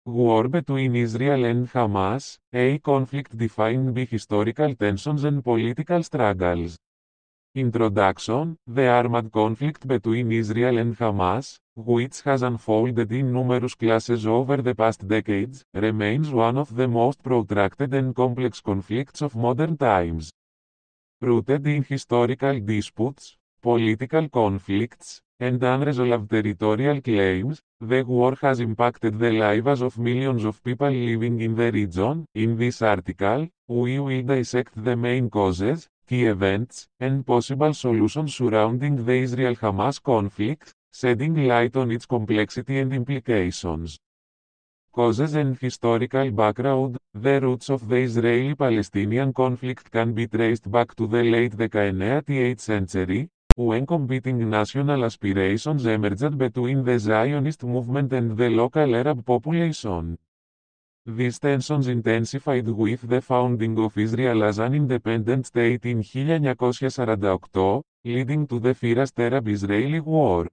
War between Israel and Hamas, a conflict defined by historical tensions and political struggles. Introduction: The armed conflict between Israel and Hamas, which has unfolded in numerous classes over the past decades, remains one of the most protracted and complex conflicts of modern times. Rooted in historical disputes, political conflicts, and unresolved territorial claims, the war has impacted the lives of millions of people living in the region. In this article, we will dissect the main causes, key events, and possible solutions surrounding the Israel-Hamas conflict, shedding light on its complexity and implications. Causes and historical background. The roots of the Israeli-Palestinian conflict can be traced back to the late 19th century, when competing national aspirations emerged between the Zionist movement and the local Arab population. These tensions intensified with the founding of Israel as an independent state in 1948, leading to the First Arab-Israeli War.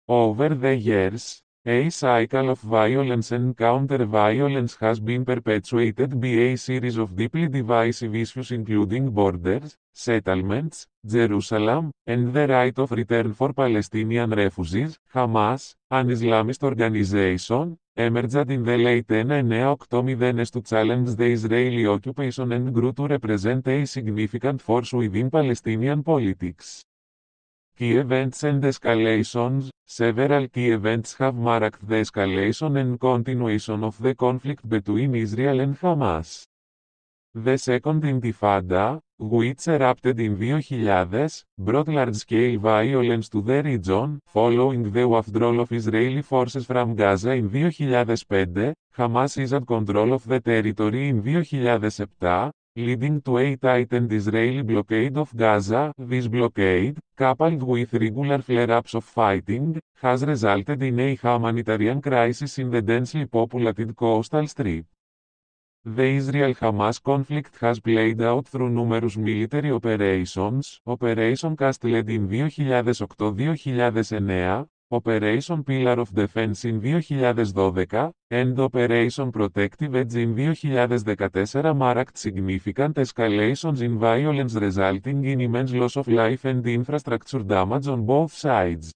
Over the years, a cycle of violence and counter-violence has been perpetuated by a series of deeply divisive issues including borders, settlements, Jerusalem, and the right of return for Palestinian refugees. Hamas, an Islamist organization, emerged in the late 1980s to challenge the Israeli occupation and grew to represent a significant force within Palestinian politics. Key events and escalations. Several key events have marked the escalation and continuation of the conflict between Israel and Hamas. The Second Intifada, which erupted in 2000, brought large-scale violence to the region. Following the withdrawal of Israeli forces from Gaza in 2005, Hamas seized control of the territory in 2007, leading to a tightened Israeli blockade of Gaza. This blockade, coupled with regular flare-ups of fighting, has resulted in a humanitarian crisis in the densely populated coastal strip. The Israel-Hamas conflict has played out through numerous military operations. Operation Cast led in 2008-2009, Operation Pillar of Defense in 2012, and Operation Protective Edge in 2014 marked significant escalations in violence resulting in immense loss of life and infrastructure damage on both sides.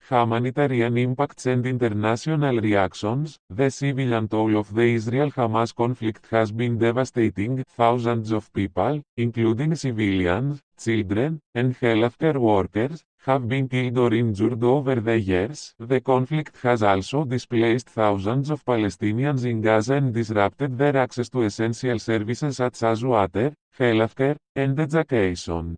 Humanitarian impacts and international reactions. The civilian toll of the Israel-Hamas conflict has been devastating. Thousands of people, including civilians, children, and healthcare workers, have been killed or injured over the years. The conflict has also displaced thousands of Palestinians in Gaza and disrupted their access to essential services such as water, healthcare, and education.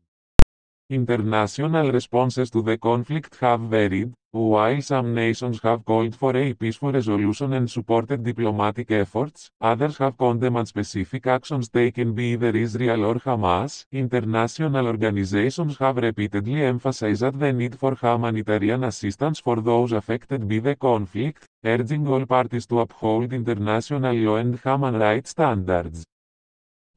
International responses to the conflict have varied. While some nations have called for a peaceful resolution and supported diplomatic efforts, others have condemned specific actions taken by either Israel or Hamas. International organizations have repeatedly emphasized the need for humanitarian assistance for those affected by the conflict, urging all parties to uphold international law and human rights standards.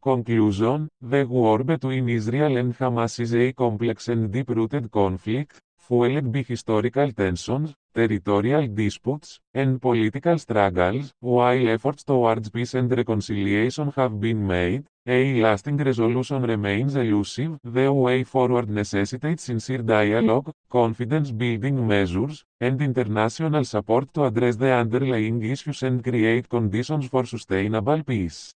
Conclusion: the war between Israel and Hamas is a complex and deep-rooted conflict, fueled by historical tensions, territorial disputes, and political struggles. While efforts towards peace and reconciliation have been made, a lasting resolution remains elusive. The way forward necessitates sincere dialogue, confidence-building measures, and international support to address the underlying issues and create conditions for sustainable peace.